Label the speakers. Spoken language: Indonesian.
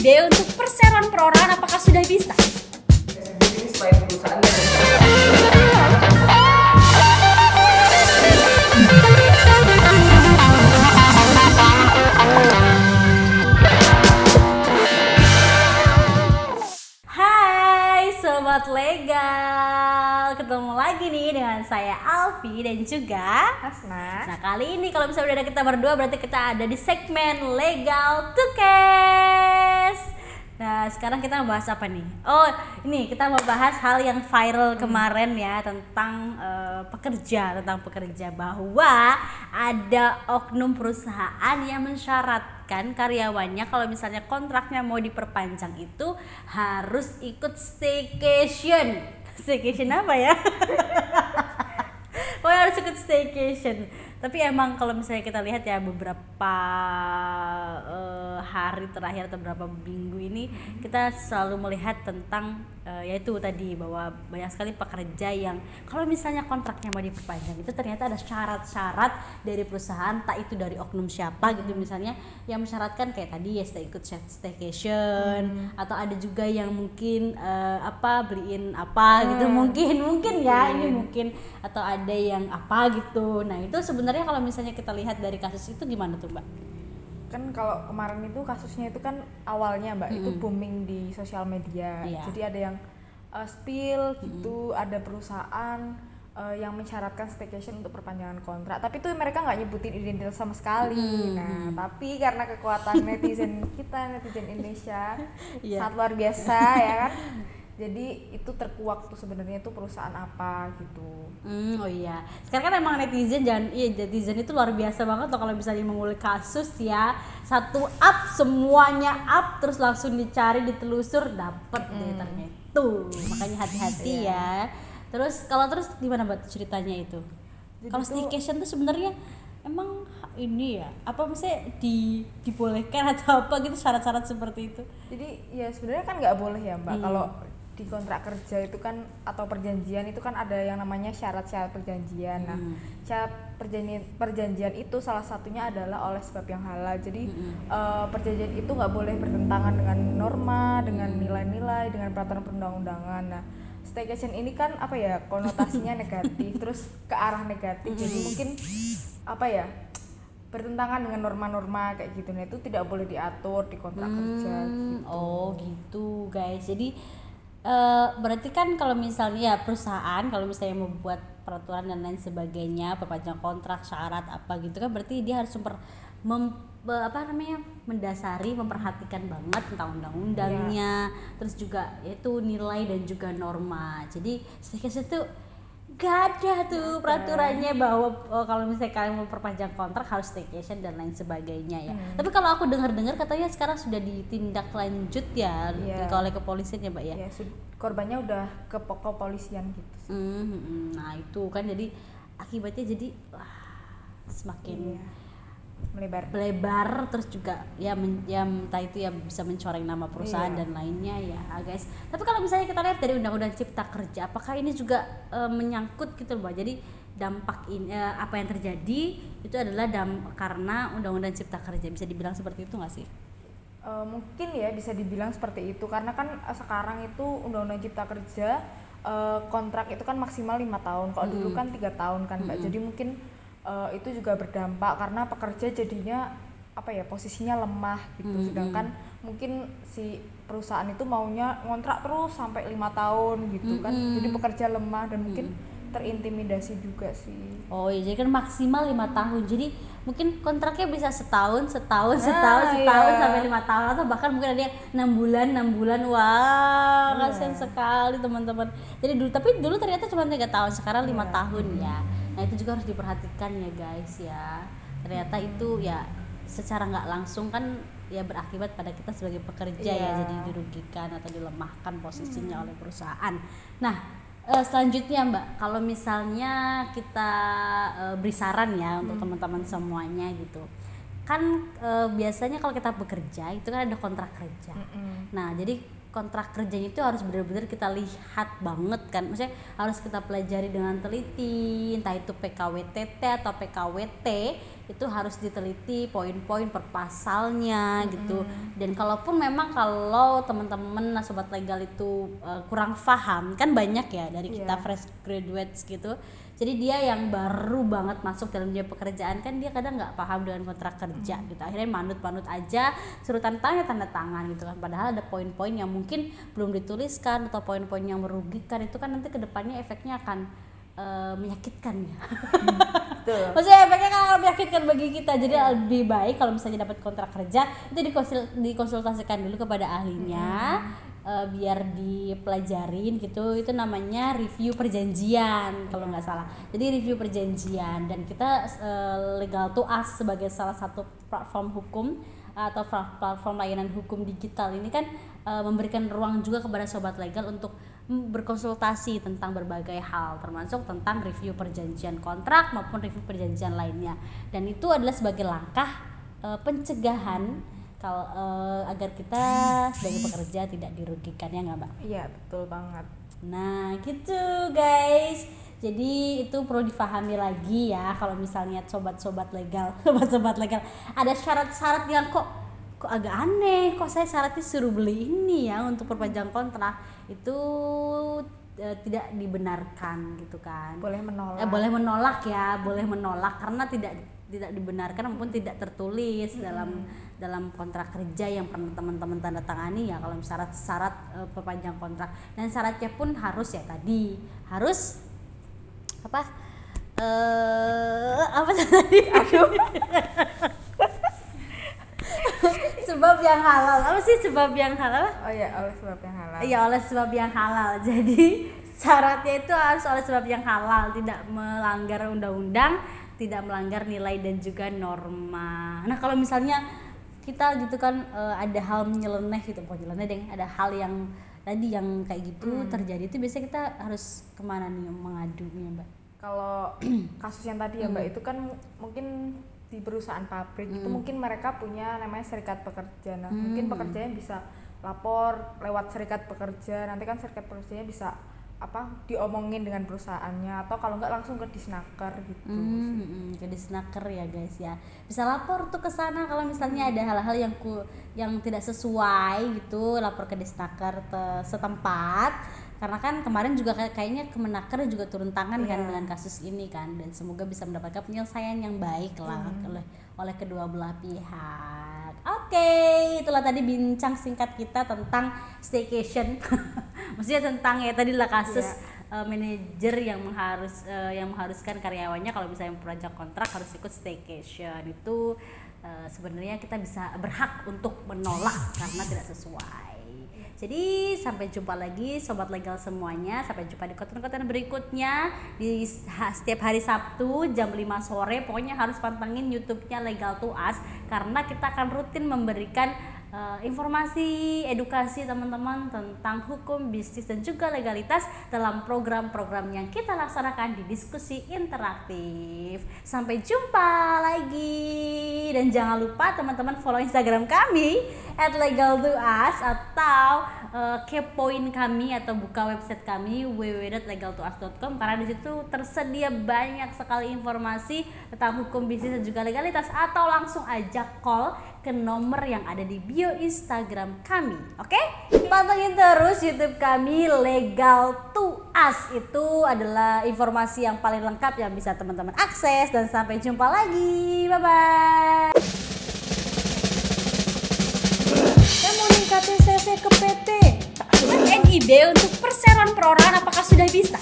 Speaker 1: ide untuk perseroan perorangan apakah sudah bisa?
Speaker 2: Ini selain perusahaan
Speaker 1: Hai Sobat Legal, ketemu lagi nih dengan saya Alfi dan juga
Speaker 3: Hasna.
Speaker 1: Nah kali ini kalau misalnya udah ada kita berdua berarti kita ada di segmen Legal to Case. Nah sekarang kita mau bahas apa nih? Oh ini kita mau bahas hal yang viral kemarin ya tentang pekerja bahwa ada oknum perusahaan yang mensyaratkan karyawannya kalau misalnya kontraknya mau diperpanjang itu harus ikut staycation. Staycation apa ya? Oh harus ikut staycation. Tapi emang kalau misalnya kita lihat ya beberapa hari terakhir atau beberapa minggu ini kita selalu melihat tentang yaitu tadi bahwa banyak sekali pekerja yang kalau misalnya kontraknya mau diperpanjang itu ternyata ada syarat-syarat dari perusahaan, tak itu dari oknum siapa gitu misalnya yang mensyaratkan kayak tadi ya ikut staycation atau ada juga yang mungkin beliin apa gitu mungkin ya ini mungkin atau ada yang apa gitu. Nah itu sebenarnya kalau misalnya kita lihat dari kasus itu gimana tuh Mbak?
Speaker 3: Kan kalau kemarin itu kasusnya itu kan awalnya Mbak itu booming di sosial media. Jadi ada yang spill gitu, ada perusahaan yang mensyaratkan staycation untuk perpanjangan kontrak. Tapi tuh mereka nggak nyebutin identitas sama sekali. Nah, tapi karena kekuatan netizen kita, netizen Indonesia sangat luar biasa ya kan. Jadi itu terkuak tuh sebenarnya itu perusahaan apa gitu.
Speaker 1: Oh iya. Sekarang kan emang netizen itu luar biasa banget loh kalau bisa mengulik kasus ya. Satu up semuanya up terus langsung dicari ditelusur dapet deh ternyata. Makanya hati-hati ya. Terus gimana Mbak ceritanya itu? Kalau staycation tuh sebenarnya emang ini ya apa maksudnya dibolehkan atau apa gitu syarat-syarat seperti itu?
Speaker 3: Jadi ya sebenarnya kan nggak boleh ya Mbak kalau di kontrak kerja itu kan atau perjanjian itu kan ada yang namanya syarat-syarat perjanjian. Nah, syarat perjanjian itu salah satunya adalah oleh sebab yang halal. Jadi perjanjian itu nggak boleh bertentangan dengan norma, dengan nilai-nilai, dengan peraturan perundang-undangan. Nah, staycation ini kan apa ya konotasinya negatif, terus ke arah negatif. Jadi mungkin apa ya bertentangan dengan norma-norma kayak gitu. Nah, itu tidak boleh diatur di kontrak kerja. Gitu.
Speaker 1: Oh gitu guys. Jadi berarti kan kalau misalnya ya perusahaan kalau misalnya membuat peraturan dan lain sebagainya perpanjang kontrak syarat apa gitu kan berarti dia harus mendasari memperhatikan banget tentang undang-undangnya terus juga yaitu nilai dan juga norma. Jadi staycation itu gak ada tuh peraturannya bahwa kalau misalnya kalian mau perpanjang kontrak harus staycation dan lain sebagainya ya. Tapi kalau aku dengar katanya sekarang sudah ditindak lanjut ya oleh kepolisian ya Mbak ya.
Speaker 3: Korbannya udah ke kepolisian gitu sih.
Speaker 1: Nah itu kan jadi akibatnya jadi semakin melebar terus juga ya entah itu ya bisa mencoreng nama perusahaan dan lainnya ya guys. Tapi kalau misalnya kita lihat dari Undang-Undang Cipta Kerja apakah ini juga menyangkut gitu Mbak. Jadi dampak ini apa yang terjadi itu adalah karena Undang-Undang Cipta Kerja, bisa dibilang seperti itu nggak sih?
Speaker 3: Mungkin ya bisa dibilang seperti itu karena kan sekarang itu Undang-Undang Cipta Kerja kontrak itu kan maksimal 5 tahun. Kalau dulu kan 3 tahun kan Mbak. Jadi mungkin itu juga berdampak karena pekerja jadinya apa ya posisinya lemah gitu. Sedangkan mungkin si perusahaan itu maunya ngontrak terus sampai 5 tahun gitu kan. Jadi pekerja lemah dan mungkin terintimidasi juga sih.
Speaker 1: Oh iya, jadi kan maksimal 5 tahun. Jadi mungkin kontraknya bisa setahun sampai 5 tahun atau bahkan mungkin ada yang 6 bulan. Wah, kasihan sekali teman-teman. Jadi dulu ternyata cuma 3 tahun, sekarang 5 tahun ya. Nah, itu juga harus diperhatikan ya guys ya. Ternyata itu ya secara nggak langsung kan ya berakibat pada kita sebagai pekerja ya jadi dirugikan atau dilemahkan posisinya oleh perusahaan. Nah, selanjutnya Mbak, kalau misalnya kita beri saran ya untuk teman-teman semuanya gitu kan biasanya kalau kita bekerja itu kan ada kontrak kerja. Nah jadi kontrak kerjanya itu harus benar-benar kita lihat banget kan, maksudnya harus kita pelajari dengan teliti, entah itu PKWTT atau PKWT, itu harus diteliti poin-poin per pasalnya gitu. Dan kalaupun memang kalau teman-teman sobat legal itu kurang paham, kan banyak ya dari kita fresh graduates gitu, jadi dia yang baru banget masuk dalam dunia pekerjaan kan dia kadang nggak paham dengan kontrak kerja gitu, akhirnya manut-manut aja, suruh tanda tangan gitu kan, padahal ada poin-poin yang mungkin belum dituliskan atau poin-poin yang merugikan, itu kan nanti kedepannya efeknya akan menyakitkan ya. Maksudnya efeknya akan menyakitkan bagi kita, jadi lebih baik kalau misalnya dapat kontrak kerja itu dikonsultasikan dulu kepada ahlinya, biar dipelajarin gitu. Itu namanya review perjanjian kalau nggak salah. Jadi review perjanjian, dan kita Legal to Us sebagai salah satu platform hukum atau platform layanan hukum digital ini kan memberikan ruang juga kepada sobat legal untuk berkonsultasi tentang berbagai hal, termasuk tentang review perjanjian kontrak maupun review perjanjian lainnya. Dan itu adalah sebagai langkah pencegahan kalau agar kita sebagai pekerja tidak dirugikan, ya nggak Mbak?
Speaker 3: Iya, betul banget.
Speaker 1: Nah gitu guys, jadi itu perlu dipahami lagi ya, kalau misalnya sobat-sobat legal ada syarat-syarat yang kok agak aneh, kok saya syaratnya suruh beli ini ya untuk perpanjang kontrak, itu tidak dibenarkan gitu kan.
Speaker 3: Boleh menolak.
Speaker 1: Boleh menolak ya, boleh menolak karena tidak dibenarkan maupun tidak tertulis dalam kontrak kerja yang pernah teman-teman tanda tangani ya, kalau syarat-syarat perpanjang kontrak. Dan syaratnya pun harus ya tadi harus apa tadi? Aduh. Sebab yang halal. Apa sih sebab yang halal?
Speaker 3: Oh iya, oleh sebab yang halal.
Speaker 1: Iya, oleh sebab yang halal. Jadi syaratnya itu harus oleh sebab yang halal, tidak melanggar undang-undang, tidak melanggar nilai dan juga norma. Nah, kalau misalnya kita gitu kan ada hal nyeleneh gitu, pokoknya nyeleneh deh, ada hal yang tadi yang kayak gitu terjadi, itu biasanya kita harus kemana nih mengadunya, Mbak?
Speaker 3: Kalau kasus yang tadi ya Mbak, itu kan mungkin di perusahaan pabrik itu mungkin mereka punya namanya serikat pekerja. Nah, mungkin pekerjanya bisa lapor lewat serikat pekerja. Nanti kan serikat pekerjanya bisa diomongin dengan perusahaannya, atau kalau enggak langsung ke Disnaker gitu.
Speaker 1: Ke Disnaker ya guys ya. Bisa lapor tuh ke sana kalau misalnya ada hal-hal yang tidak sesuai gitu, lapor ke Disnaker setempat. Karena kan kemarin juga kayaknya Kemenaker juga turun tangan kan dengan kasus ini kan, dan semoga bisa mendapatkan penyelesaian yang baik lah oleh kedua belah pihak. Oke, itulah tadi bincang singkat kita tentang staycation. Maksudnya tentang ya tadi lah kasus manajer yang mengharuskan karyawannya kalau misalnya perpanjang kontrak harus ikut staycation. Itu sebenarnya kita bisa berhak untuk menolak karena tidak sesuai. Jadi sampai jumpa lagi sobat legal semuanya, sampai jumpa di konten-konten berikutnya di setiap hari Sabtu jam 5 sore. Pokoknya harus pantengin YouTube-nya Legal to Us karena kita akan rutin memberikan informasi, edukasi teman-teman tentang hukum, bisnis dan juga legalitas dalam program-program yang kita laksanakan di diskusi interaktif. Sampai jumpa lagi, dan jangan lupa teman-teman follow Instagram kami @legaltous atau kepoin kami atau buka website kami www.legaltous.com karena di situ tersedia banyak sekali informasi tentang hukum, bisnis dan juga legalitas, atau langsung aja call ke nomor yang ada di bio Instagram kami. Oke? Pantengin terus YouTube kami Legal to Us. Itu adalah informasi yang paling lengkap yang bisa teman-teman akses, dan sampai jumpa lagi. Bye bye. Saya mau ningkatin CV ke PT. NIB untuk perseroan perorangan apakah sudah bisa?